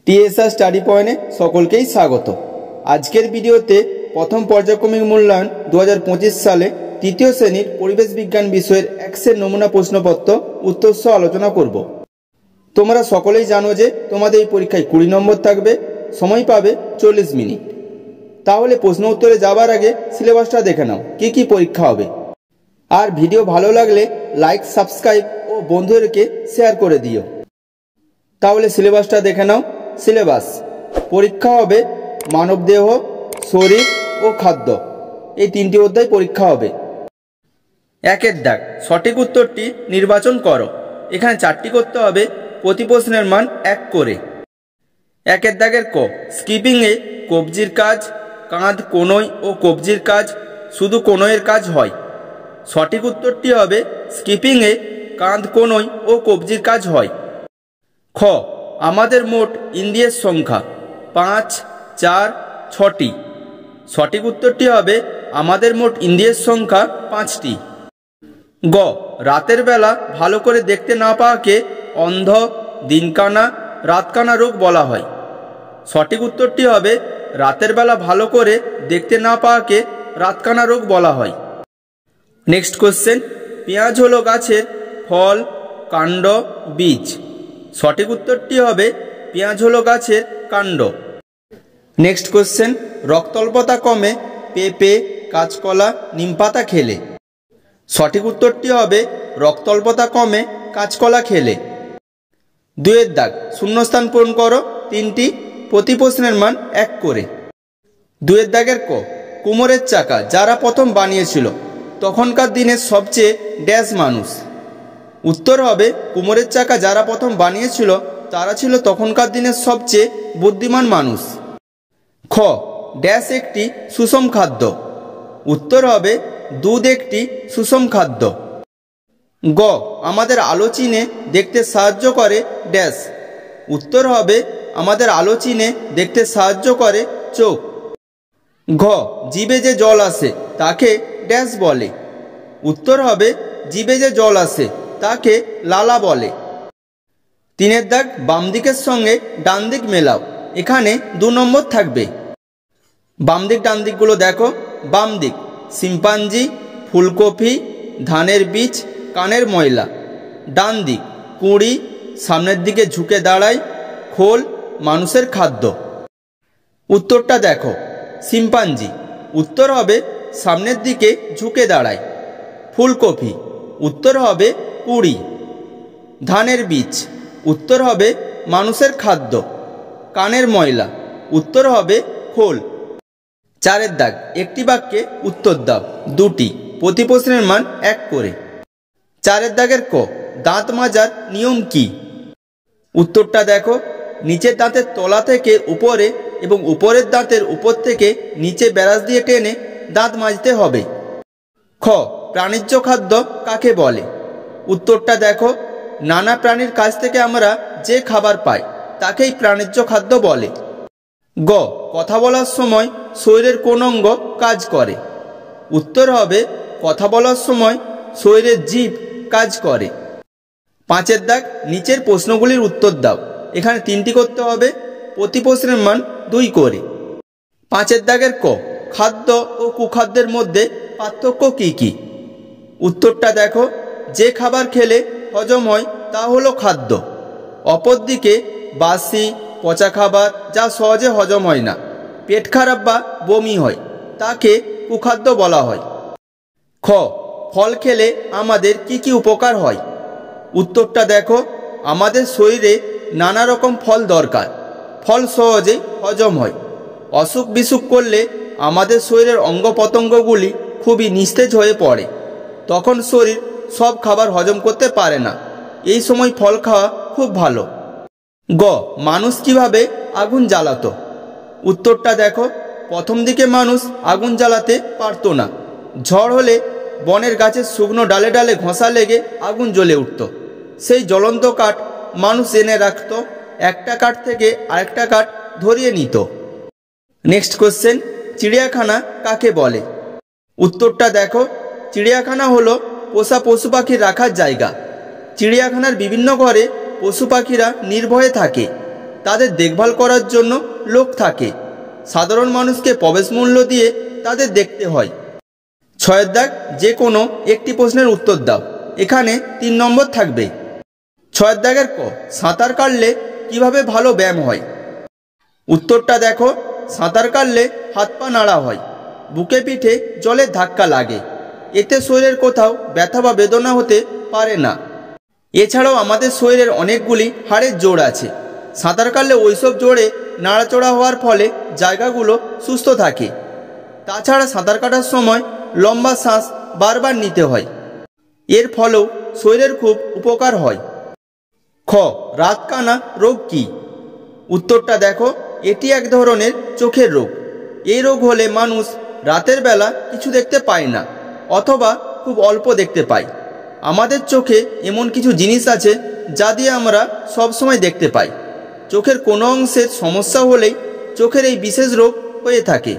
TSR study পয়েন্টে সকলকেই স্বাগত। আজকের ভিডিওতে প্রথম পর্যায়ক্রমিক মূল্যায়ন 2025 সালে তৃতীয় শ্রেণীর পরিবেশ বিজ্ঞান বিষয়ের এক্সের নমুনা প্রশ্নপত্র উত্তর সহ আলোচনা করব। তোমরা সকলেই জানো যে তোমাদের এই পরীক্ষায় 20 নম্বর থাকবে, সময় পাবে 40 মিনিট। তাহলে প্রশ্ন উত্তরে যাবার আগে সিলেবাসটা দেখে নাও, কি কি পরীক্ষা হবে। আর ভিডিও ভালো লাগলে লাইক, সাবস্ক্রাইব ও বন্ধুদেরকে শেয়ার করে দিও। তাহলে সিলেবাসটা দেখে নাও। সিলেবাস: পরীক্ষা হবে মানবদেহ, শরীর ও খাদ্য, এই 3টি অধ্যায় পরীক্ষা হবে। একের দাগ, সঠিক উত্তরটি নির্বাচন করো। এখানে 4টি করতে হবে, প্রতি প্রশ্নের মান 1 করে। একের দাগের ক, স্কিপিংয়ে কবজির কাজ, কাঁধ, কোনই ও কবজির কাজ, শুধু কোনইয়ের কাজ হয়। সঠিক উত্তরটি হবে স্কিপিংয়ে কাঁধ, কোনই ও কবজির কাজ হয়। খ, আমাদের মোট ইন্দ্রিয়ের সংখ্যা 5, 4, 6টি। সঠিক উত্তরটি হবে আমাদের মোট ইন্দ্রিয়ের সংখ্যা 5টি। গ, রাতের বেলা ভালো করে দেখতে না পাওয়াকে অন্ধ, দিনকানা, রাতকানা রোগ বলা হয়। সঠিক উত্তরটি হবে রাতের বেলা ভালো করে দেখতে না পাওয়াকে রাতকানা রোগ বলা হয়। নেক্সট কোশ্চেন, পেঁয়াজ হলো গাছের ফল, কাণ্ড, বীজ। সঠিক উত্তরটি হবে পেঁয়াজ হলো গাছের কাণ্ড। নেক্সট কোশ্চেন, রক্তল্পতা কমে পেঁপে, কাঁচকলা, নিমপাতা খেলে। সঠিক উত্তরটি হবে রক্তল্পতা কমে কাঁচকলা খেলে। 2এর দাগ, শূন্যস্থান পূরণ করো 3টি, প্রতি প্রশ্নের মান 1 করে। 2এর দাগের ক, কুমোরের চাকা যারা প্রথম বানিয়েছিল তখনকার দিনের সবচেয়ে ড্যাশ মানুষ। উত্তর হবে কুমোরের চাকা যারা প্রথম বানিয়েছিল তারা ছিল তখনকার দিনের সবচেয়ে বুদ্ধিমান মানুষ। খ, ড্যাশ একটি সুষম খাদ্য। উত্তর হবে দুধ একটি সুষম খাদ্য। গ, আমাদের আলো চিনে দেখতে সাহায্য করে ড্যাশ। উত্তর হবে আমাদের আলো চিনে দেখতে সাহায্য করে চোখ। ঘ, জিভে যে জল আসে তাকে ড্যাশ বলে। উত্তর হবে জিভে যে জল আসে তাকে লালা বলে। 3এর দাগ, বাম দিকের সঙ্গে ডান দিক মেলাও। এখানে 2 নম্বর থাকবে। বাম দিক ডান দিকগুলো দেখো। বাম দিক শিম্পাঞ্জি, ফুলকপি, ধানের বীজ, কানের ময়লা। ডান দিক কুঁড়ি, সামনের দিকে ঝুঁকে দাঁড়ায়, খোল, মানুষের খাদ্য। উত্তরটা দেখো। শিম্পাঞ্জি, উত্তর হবে সামনের দিকে ঝুঁকে দাঁড়ায়। ফুলকপি, উত্তর হবে কুঁড়ি। ধানের বীজ, উত্তর হবে মানুষের খাদ্য। কানের ময়লা, উত্তর হবে খোল। 4এর দাগ, একটি বাক্যে উত্তর দাও 2টি, প্রতি প্রশ্নের মান 1 করে। 4এর দাগের ক, দাঁত মাজার নিয়ম কি? উত্তরটা দেখো। নিচের দাঁতের তলা থেকে উপরে এবং উপরের দাঁতের উপর থেকে নিচে ব্রাশ দিয়ে টেনে দাঁত মাজতে হবে। খ, প্রাণিজ খাদ্য কাকে বলে? উত্তরটা দেখো। নানা প্রাণীর কাছ থেকে আমরা যে খাবার পাই তাকেই প্রাণিজ খাদ্য বলে। গ, কথা বলার সময় শরীরের কোন অঙ্গ কাজ করে? উত্তর হবে কথা বলার সময় শরীরের জিভ কাজ করে। 5এর দাগ, নিচের প্রশ্নগুলির উত্তর দাও। এখানে 3টি করতে হবে, প্রতি প্রশ্নের মান 2 করে। 5এর দাগের ক, খাদ্য ও কুখাদ্যের মধ্যে পার্থক্য কি কি? উত্তরটা দেখো। যে খাবার খেলে হজম হয় তা হলো খাদ্য। অপরদিকে বাসি, পচা খাবার যা সহজে হজম হয় না, পেট খারাপ বা বমি হয়, তাকে কুখাদ্য বলা হয়। খ, ফল খেলে আমাদের কি কি উপকার হয়? উত্তরটা দেখো। আমাদের শরীরে নানা রকম ফল দরকার, ফল সহজেই হজম হয়। অসুখ বিসুখ করলে আমাদের শরীরের অঙ্গ প্রত্যঙ্গগুলি খুবই নিস্তেজ হয়ে পড়ে, তখন শরীর সব খাবার হজম করতে পারে না, এই সময় ফল খাওয়া খুব ভালো। গ, মানুষ কিভাবে আগুন জ্বালাতো? উত্তরটা দেখো। প্রথম দিকে মানুষ আগুন জ্বালাতে পারতো না। ঝড় হলে বনের গাছের শুকনো ডালে ডালে ঘষা লেগে আগুন জ্বলে উঠত। সেই জ্বলন্ত কাঠ মানুষ এনে রাখত, একটা কাঠ থেকে আরেকটা কাঠ ধরিয়ে নিত। নেক্সট কোশ্চেন, চিড়িয়াখানা কাকে বলে? উত্তরটা দেখো। চিড়িয়াখানা হলো পোষা পশু পাখির রাখার জায়গা। চিড়িয়াখানার বিভিন্ন ঘরে পশু পাখিরা নির্ভয়ে থাকে। তাদের দেখভাল করার জন্য লোক থাকে। সাধারণ মানুষকে প্রবেশ মূল্য দিয়ে তাদের দেখতে হয়। 6 দাগ, যে কোনো একটি প্রশ্নের উত্তর দাও। এখানে 3 নম্বর থাকবে। 6 দাগের ক, সাঁতার কাটলে কিভাবে ভালো ব্যায়াম হয়? উত্তরটা দেখো, সাঁতার কাটলে হাত পা নাড়া হয়, বুকে পিঠে জলের ধাক্কা লাগে, এতে শরীরের কোথাও ব্যথা বা বেদনা হতে পারে না। এছাড়াও আমাদের শরীরের অনেকগুলি হাড়ের জোড় আছে, সাঁতার কাটলে ওইসব জোড়ে নাড়াচড়া হওয়ার ফলে জায়গাগুলো সুস্থ থাকে। তাছাড়া সাঁতার কাটার সময় লম্বা শ্বাস বারবার নিতে হয়, এর ফলেও শরীরের খুব উপকার হয়। খ, রাতকানা রোগ কি? উত্তরটা দেখো, এটি এক ধরনের চোখের রোগ। এই রোগ হলে মানুষ রাতের বেলা কিছু দেখতে পায় না অথবা খুব অল্প দেখতে পায়। আমাদের চোখে এমন কিছু জিনিস আছে যা দিয়ে আমরা সবসময় দেখতে পাই। চোখের কোনো অংশের সমস্যা হলেই চোখের এই বিশেষ রোগ হয়ে থাকে।